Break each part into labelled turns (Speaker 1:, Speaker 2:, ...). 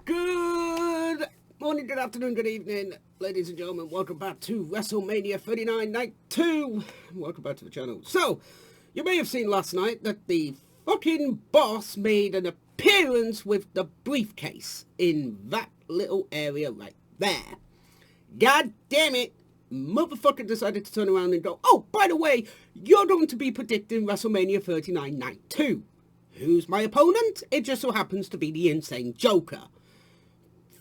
Speaker 1: Good morning, good afternoon, good evening, ladies and gentlemen. Welcome back to WrestleMania 39 Night 2. Welcome back to the channel. So, you may have seen last night that the fucking boss made an appearance with the briefcase in that little area right there. God damn it. Motherfucker decided to turn around and go, oh, by the way, you're going to be predicting WrestleMania 39 Night 2. Who's my opponent? It just so happens to be the Insane Joker.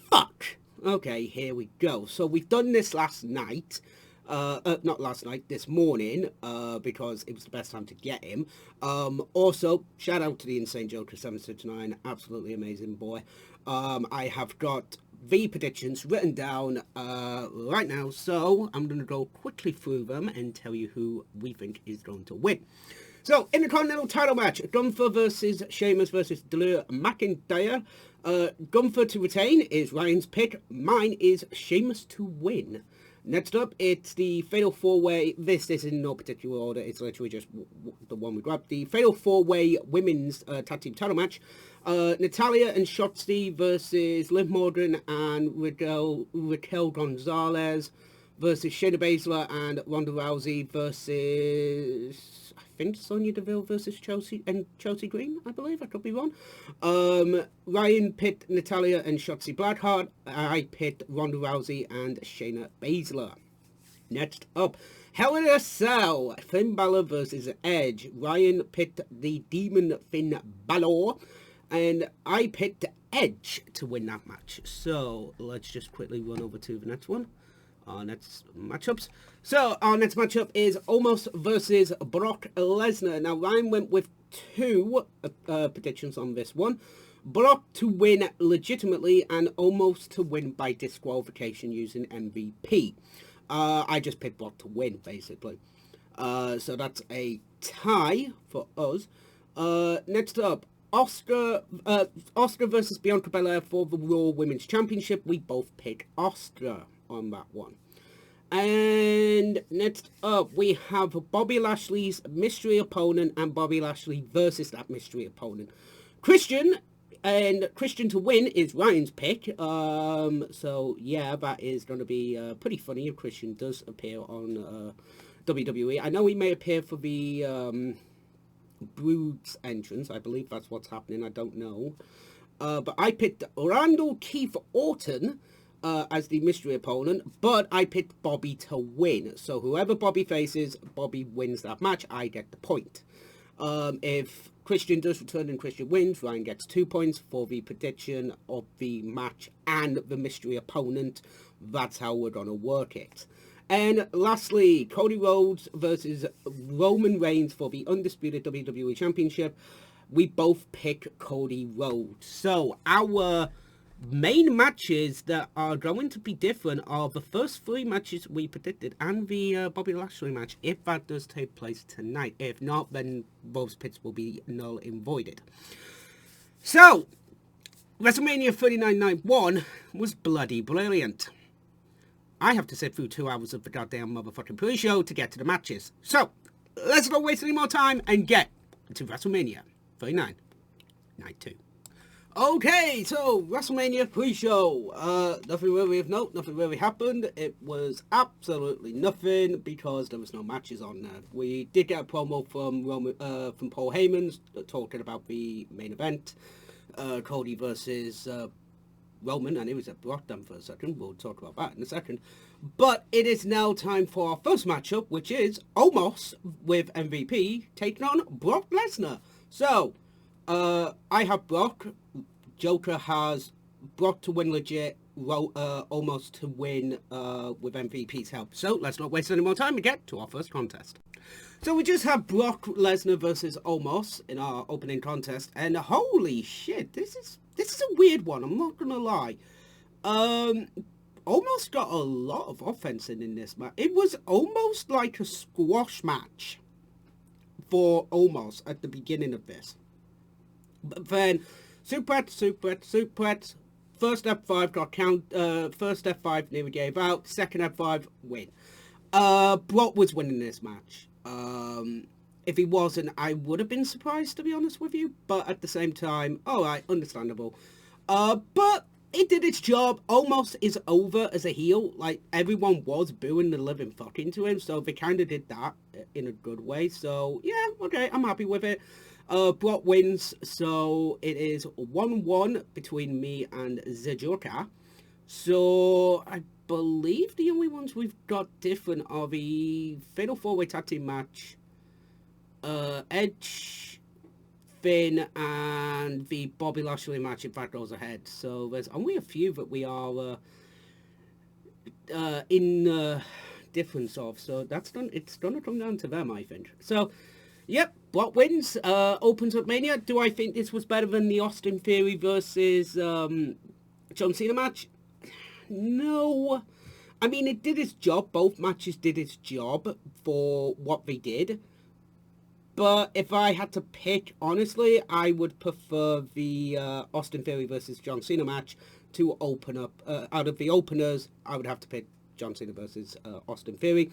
Speaker 1: Fuck. Okay, here we go. So we've done this last night. Not last night, this morning, because it was the best time to get him. Also, shout out to the Insane Joker 769. Absolutely amazing boy. I have got the predictions written down right now, so I'm going to go quickly through them and tell you who we think is going to win. So, Intercontinental title match, Gunther versus Sheamus versus Drew McIntyre. Gunther to retain is Ryan's pick. Mine is Sheamus to win. Next up, it's the Fatal 4-Way. This is in no particular order. It's literally just the one we grabbed. The Fatal 4-Way Women's Tag Team title match. Natalya and Shotzi versus Liv Morgan and Raquel Gonzalez versus Shayna Baszler and Ronda Rousey versus, I think, Sonya Deville versus Chelsea Green, I believe. I could be wrong. Ryan picked Natalya and Shotzi Blackheart. I picked Ronda Rousey and Shayna Baszler. Next up, Hell in a Cell, Finn Balor versus Edge. Ryan picked the Demon Finn Balor, and I picked Edge to win that match. So let's just quickly run over to the next one. Our next matchups. So our next matchup is Omos versus Brock Lesnar. Now Ryan went with two predictions on this one. Brock to win legitimately and Omos to win by disqualification using MVP. I just picked Brock to win basically. So that's a tie for us. Next up, Oscar versus Bianca Belair for the Raw Women's Championship. We both pick Oscar on that one. And next up, we have Bobby Lashley's mystery opponent and Bobby Lashley versus that mystery opponent. Christian to win is Ryan's pick. So yeah, that is going to be pretty funny if Christian does appear on WWE. I know he may appear for the Brood's entrance. I believe that's what's happening. I don't know. But I picked Randall Keith Orton as the mystery opponent, but I picked Bobby to win. So whoever Bobby faces, Bobby wins that match. I get the point. If Christian does return and Christian wins, Ryan gets 2 points for the prediction of the match and the mystery opponent. That's how we're going to work it. And lastly, Cody Rhodes versus Roman Reigns for the undisputed WWE Championship. We both pick Cody Rhodes. So our main matches that are going to be different are the first three matches we predicted and the Bobby Lashley match, if that does take place tonight. If not, then both picks will be null and voided. So, WrestleMania 39 Night 1 was bloody brilliant. I have to sit through 2 hours of the goddamn motherfucking pre-show to get to the matches. So, let's not waste any more time and get to WrestleMania 39 Night 2. Okay, so WrestleMania pre-show. Nothing really of note, nothing really happened. It was absolutely nothing because there was no matches on there. We did get a promo from Paul Heyman talking about the main event, Cody versus Roman, and it was a Brock then for a second. We'll talk about that in a second. But it is now time for our first matchup, which is Omos with MVP taking on Brock Lesnar. So, I have Brock. Joker has Brock to win legit, Omos to win with MVP's help. So let's not waste any more time and get to our first contest. So we just have Brock Lesnar versus Omos in our opening contest, and holy shit, this is a weird one. I'm not gonna lie. Omos got a lot of offense in this match. It was almost like a squash match for Omos at the beginning of this. But then suplex. First F5 got count. First F5 nearly gave out. Second F5 win. Brock was winning this match. If he wasn't, I would have been surprised, to be honest with you. But at the same time, alright, understandable. But it did its job. Almost is over as a heel. Like, everyone was booing the living fuck into him, so they kind of did that in a good way. So, yeah, okay, I'm happy with it. Brock wins, so it is 1-1 between me and Zajorka. So, I believe the only ones we've got different are the Fatal 4-Way Tag Team match, Edge, Finn, and the Bobby Lashley match, if that goes ahead. So there's only a few that we are in difference of. So that's done. It's gonna come down to them, I think. So, yep, Brock wins. Opens up Mania. Do I think this was better than the Austin Theory versus John Cena match? No. I mean, it did its job. Both matches did its job for what they did. But if I had to pick, honestly, I would prefer the Austin Theory versus John Cena match to open up. Out of the openers, I would have to pick John Cena versus Austin Theory.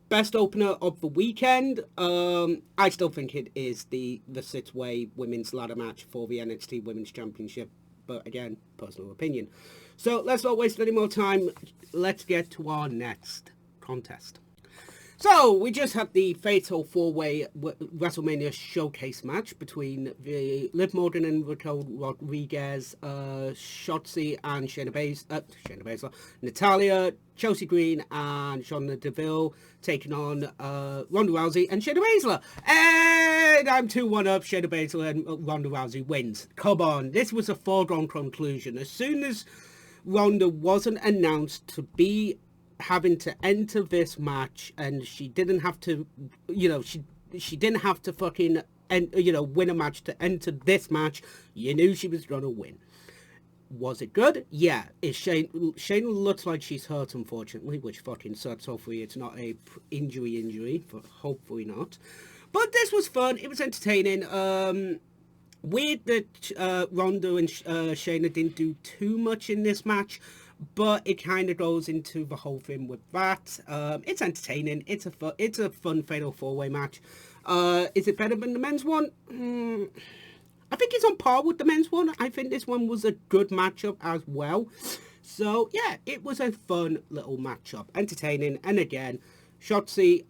Speaker 1: Best opener of the weekend, I still think it is the 6-way women's ladder match for the NXT Women's Championship. But again, personal opinion. So let's not waste any more time. Let's get to our next contest. So, we just had the Fatal 4-Way WrestleMania Showcase match between the Liv Morgan and Raquel Rodriguez, Shotzi and Shayna Baszler, Natalya, Chelsea Green and Sonya Deville taking on Ronda Rousey and Shayna Baszler. And I'm 2-1 up, Shayna Baszler and Ronda Rousey wins. Come on, this was a foregone conclusion. As soon as Ronda wasn't announced to be having to enter this match, and she didn't have to, she didn't have to fucking, win a match to enter this match, you knew she was gonna win. Was it good? Yeah. Shayna looks like she's hurt, unfortunately, which fucking sucks. Hopefully it's not a injury, but hopefully not. But this was fun. It was entertaining. Weird that Ronda and Shayna didn't do too much in this match, but it kind of goes into the whole thing with that. It's entertaining. It's a fun Fatal 4-Way match. Is it better than the men's one? I think it's on par with the men's one. I think this one was a good matchup as well. So yeah, it was a fun little matchup, entertaining. And again, Shotzi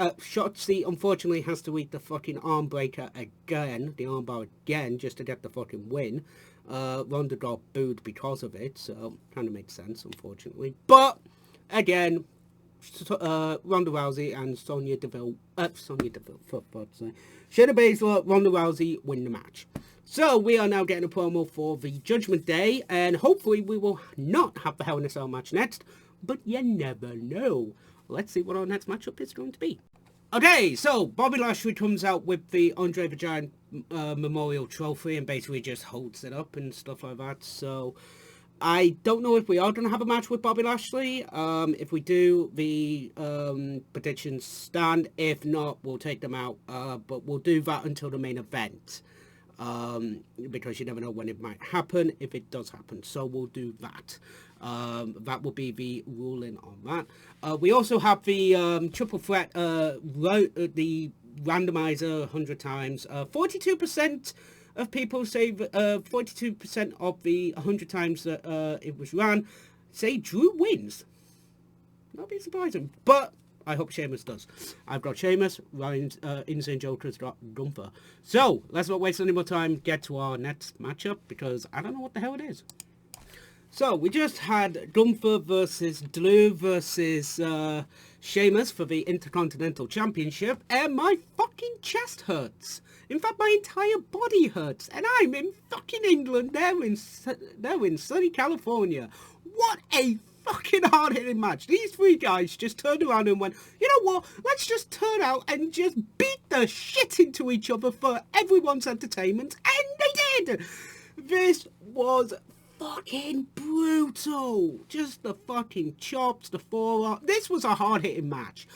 Speaker 1: unfortunately has to eat the fucking arm breaker again, the armbar again, just to get the fucking win. Ronda got booed because of it, so kind of makes sense, unfortunately. But again, Ronda Rousey and Sonya Deville, for fuck's sake, Shayna Baszler, Ronda Rousey win the match. So we are now getting a promo for the Judgment Day, and hopefully we will not have the Hell in a Cell match next, but you never know. Let's see what our next matchup is going to be. Okay, so Bobby Lashley comes out with the Andre the Giant Memorial Trophy and basically just holds it up and stuff like that. So I don't know if we are going to have a match with Bobby Lashley. If we do, the predictions stand. If not, we'll take them out. But we'll do that until the main event. Because you never know when it might happen, if it does happen. So we'll do that. That will be the ruling on that. We also have the triple threat, the randomizer 100 times. 42% of people say, 42% of the 100 times that it was ran say Drew wins. Not be surprising, but I hope Sheamus does. I've got Sheamus, Ryan's Insane Joker's got Gunther. So, let's not waste any more time, get to our next matchup, because I don't know what the hell it is. So, we just had Gunther versus Drew versus Sheamus for the Intercontinental Championship, and my fucking chest hurts. In fact, my entire body hurts, and I'm in fucking England, they're in sunny California. What a fucking hard-hitting match. These three guys just turned around and went, you know what, let's just turn out and just beat the shit into each other for everyone's entertainment, and they did! This was fucking brutal. Just the fucking chops, the forearm. This was a hard-hitting match,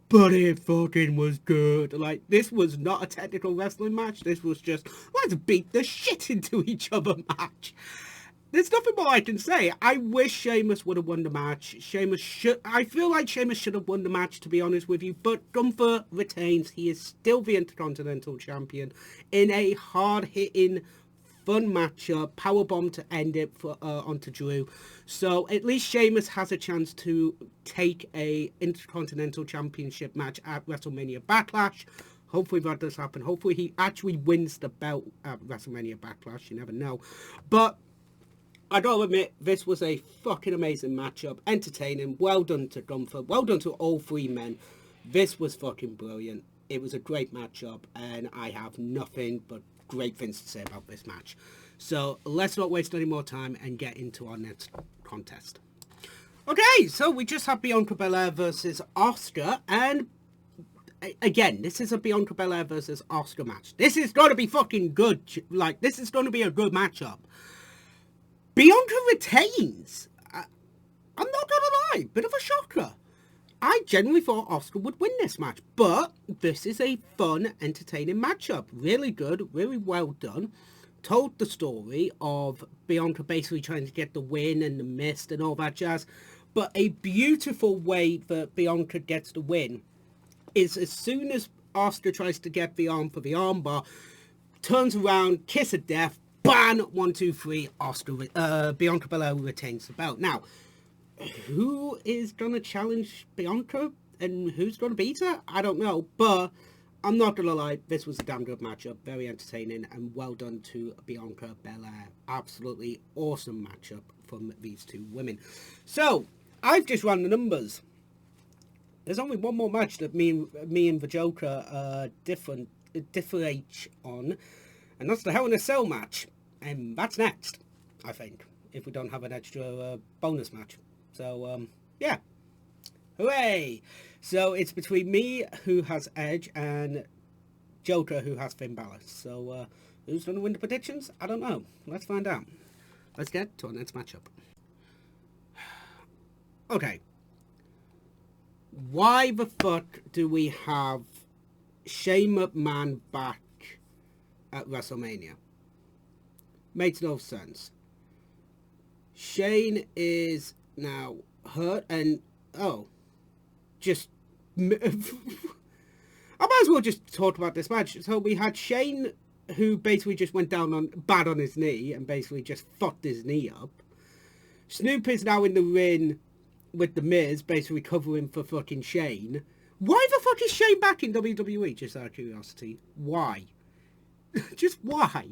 Speaker 1: but it fucking was good. Like, this was not a technical wrestling match. This was just, let's beat the shit into each other match. There's nothing more I can say. I wish Sheamus would have won the match. I feel like Sheamus should have won the match, to be honest with you. But Gunther retains. He is still the Intercontinental Champion in a hard-hitting, fun matchup, powerbomb to end it for onto Drew. So at least Sheamus has a chance to take a Intercontinental Championship match at WrestleMania Backlash. Hopefully that does happen. Hopefully he actually wins the belt at WrestleMania Backlash. You never know. But I gotta admit, this was a fucking amazing matchup. Entertaining. Well done to Gunther. Well done to all three men. This was fucking brilliant. It was a great matchup, and I have nothing but great things to say about this match. So let's not waste any more time and get into our next contest. Okay, so we just have Bianca Belair versus Asuka, and again, this is a Bianca Belair versus Asuka match. This is going to be fucking good. Like, this is going to be a good matchup. Bianca retains. I'm not gonna lie, bit of a shocker. I genuinely thought Asuka would win this match, but this is a fun, entertaining matchup. Really good, really well done. Told the story of Bianca basically trying to get the win and the mist and all that jazz, but a beautiful way that Bianca gets the win is as soon as Asuka tries to get the arm for the armbar, turns around, kiss of death, ban, 1, 2, 3, Bianca Belair retains the belt. Now, who is going to challenge Bianca and who's going to beat her? I don't know, but I'm not going to lie, this was a damn good matchup, very entertaining, and well done to Bianca Belair. Absolutely awesome matchup from these two women. So, I've just run the numbers. There's only one more match that me and the Joker differentiate on, and that's the Hell in a Cell match, and that's next, I think, if we don't have an extra bonus match. So, yeah. Hooray! So, it's between me, who has Edge, and Joker, who has Finn Balor. So, who's going to win the predictions? I don't know. Let's find out. Let's get to our next matchup. Okay. Why the fuck do we have Shane McMahon back at WrestleMania? Makes no sense. Shane is now hurt and just I might as well just talk about this match. So we had Shane, who basically just went down bad on his knee and basically just fucked his knee up. Snoop is now in the ring with The Miz, basically covering for fucking Shane. Why the fuck is Shane back in WWE? Just out of curiosity. Why? Just why?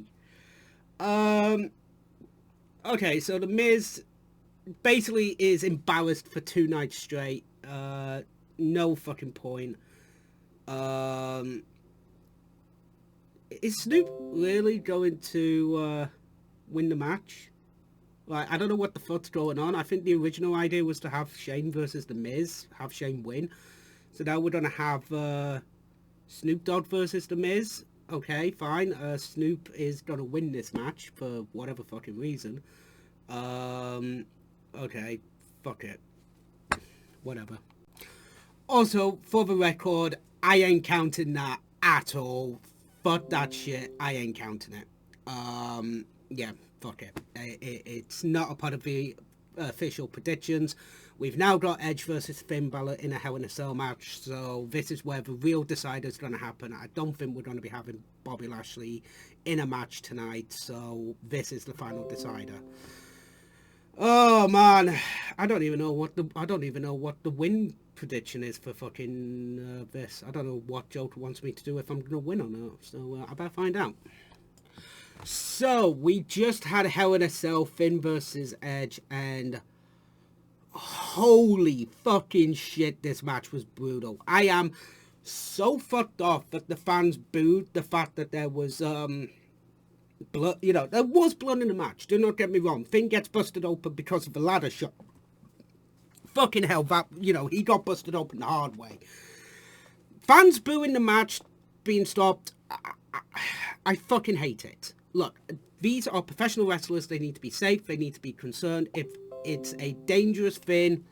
Speaker 1: Okay, so The Miz basically is embarrassed for 2 nights straight. No fucking point. Is Snoop really going to win the match? Like, I don't know what the fuck's going on. I think the original idea was to have Shane versus The Miz, have Shane win. So now we're going to have Snoop Dogg versus The Miz. Okay, fine. Snoop is going to win this match for whatever fucking reason. Okay, fuck it. Whatever. Also, for the record, I ain't counting that at all. Fuck that shit. I ain't counting it. Yeah, fuck it. It's not a part of the official predictions. We've now got Edge versus Finn Balor in a Hell in a Cell match, so this is where the real decider is going to happen. I don't think we're going to be having Bobby Lashley in a match tonight, so this is the final decider. Oh man, I don't even know what the win prediction is for fucking this. I don't know what Joker wants me to do, if I'm going to win or not, so I better find out. So, we just had Hell in a Cell, Finn versus Edge, and holy fucking shit, this match was brutal. I am so fucked off that the fans booed the fact that there was, blood, there was blood in the match. Do not get me wrong. Finn gets busted open because of a ladder shot. Fucking hell, that, he got busted open the hard way. Fans booing the match being stopped, I fucking hate it. Look, these are professional wrestlers. They need to be safe. They need to be concerned. If it's a dangerous thing,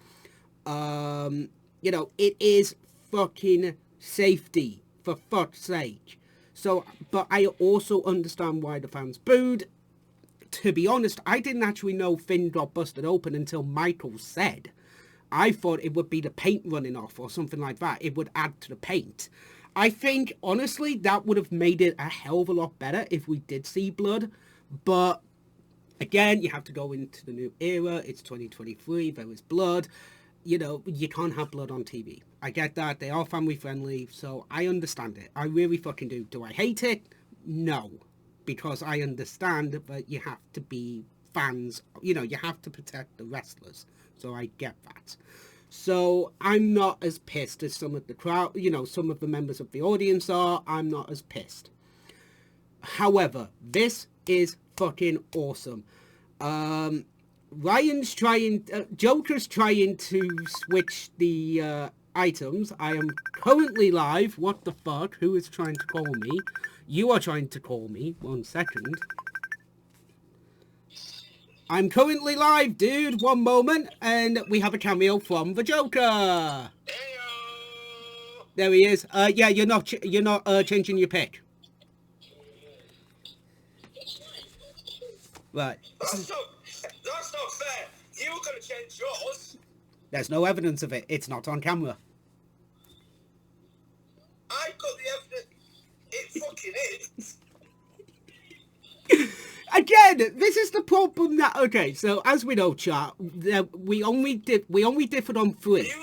Speaker 1: it is fucking safety, for fuck's sake. So, but I also understand why the fans booed. To be honest, I didn't actually know Finn got busted open until Michael said. I thought it would be the paint running off or something like that. It would add to the paint. I think, honestly, that would have made it a hell of a lot better if we did see blood. But again, you have to go into the new era. It's 2023. There is blood. You know, you can't have blood on TV. I get that. They are family friendly, so I understand it. I really fucking do. Do I hate it? No. Because I understand that you have to be fans. You know, you have to protect the wrestlers. So I get that. So I'm not as pissed as some of the crowd, you know, some of the members of the audience are. I'm not as pissed. However, this is fucking awesome. Ryan's trying, Joker's trying to switch the items. I am currently live. What the fuck? Who is trying to call me? You are trying to call me. 1 second. I'm currently live, dude. 1 moment. And we have a cameo from the Joker. Heyo. There he is. Yeah, you're not changing your pick. Right.
Speaker 2: That's not fair. You were going to change yours.
Speaker 1: There's no evidence of it. It's not on camera.
Speaker 2: I got the evidence. It fucking is.
Speaker 1: Again, this is the problem that... Okay, so as we know, chat, we only differed on 3.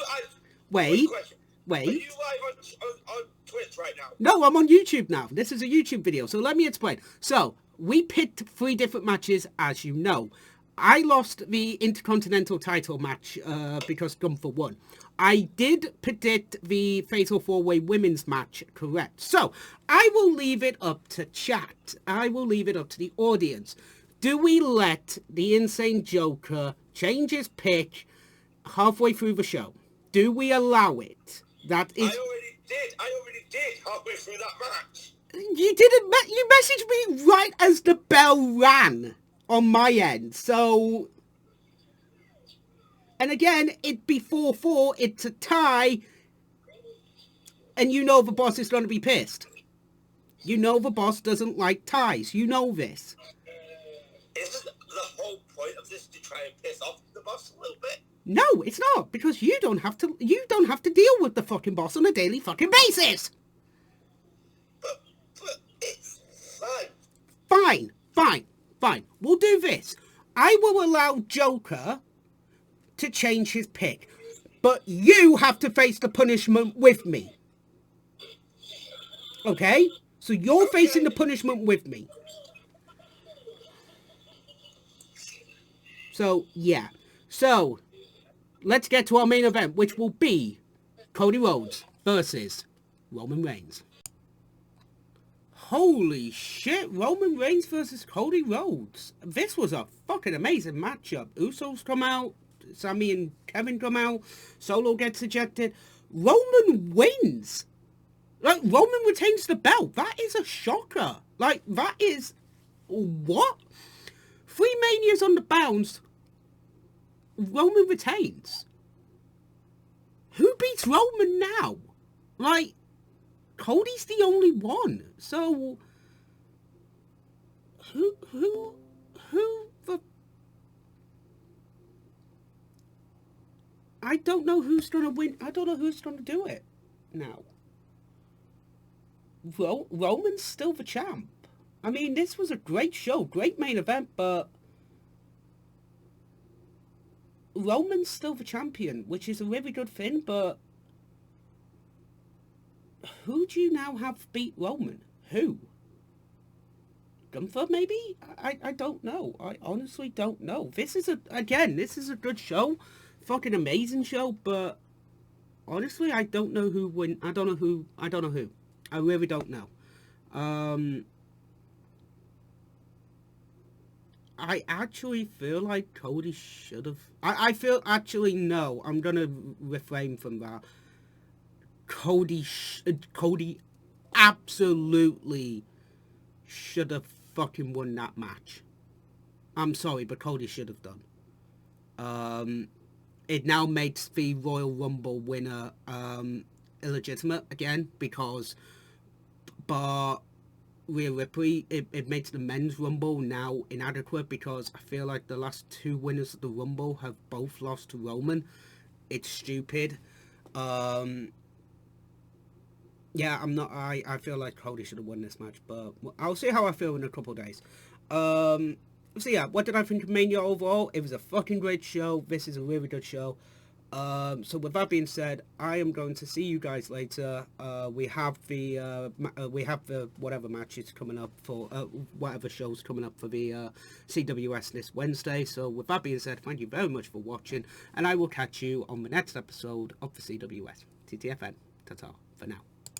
Speaker 1: Wait.
Speaker 2: Are you live on Twitch right now?
Speaker 1: No, I'm on YouTube now. This is a YouTube video, so let me explain. So, we picked 3 different matches, as you know. I lost the Intercontinental title match because Gunther won. I did predict the Fatal 4-Way Women's match correct. So, I will leave it up to chat. I will leave it up to the audience. Do we let the Insane Joker change his pick halfway through the show? Do we allow it? That is...
Speaker 2: I already did halfway through that match.
Speaker 1: You didn't... You messaged me right as the bell rang on my end, so... And again, it'd be 4-4, it's a tie, and you know the boss is going to be pissed. You know the boss doesn't like ties, you know this.
Speaker 2: Isn't the whole point of this to try and piss off the boss a little bit?
Speaker 1: No, it's not, because you don't have to deal with the fucking boss on a daily fucking basis.
Speaker 2: But it's fine.
Speaker 1: Fine. We'll do this. I will allow Joker to change his pick, but you have to face the punishment with me. Okay? So you're facing the punishment with me. So, yeah. So, let's get to our main event, which will be Cody Rhodes versus Roman Reigns. Holy shit, Roman Reigns versus Cody Rhodes. This was a fucking amazing matchup. Usos come out, Sami and Kevin come out, Solo gets ejected. Roman wins. Like, Roman retains the belt. That is a shocker. Like, that is... What? 3 Manias on the bounce. Roman retains. Who beats Roman now? Like, Cody's the only one. So, who the... I don't know who's going to win. I don't know who's going to do it now. Roman's still the champ. I mean, this was a great show, great main event, but Roman's still the champion, which is a really good thing, but who do you now have beat Roman? Who? Gunther, maybe? I don't know. I honestly don't know. This is a good show. Fucking amazing show, but honestly, I don't know who win. I don't know who. I really don't know. I actually feel like Cody should have... No, I'm going to refrain from that. Cody absolutely should have fucking won that match. I'm sorry, but Cody should have done. It now makes the Royal Rumble winner illegitimate again, because but Rhea Ripley, it makes the men's Rumble now inadequate, because I feel like the last 2 winners of the Rumble have both lost to Roman. It's stupid. Yeah, I feel like Cody should have won this match, but I'll see how I feel in a couple of days. So yeah, what did I think of Mania overall? It was a fucking great show. This is a really good show. So with that being said, I am going to see you guys later. We have the whatever matches coming up for whatever shows coming up for the CWS this Wednesday. So with that being said, thank you very much for watching, and I will catch you on the next episode of the CWS. TTFN. Ta-ta for now.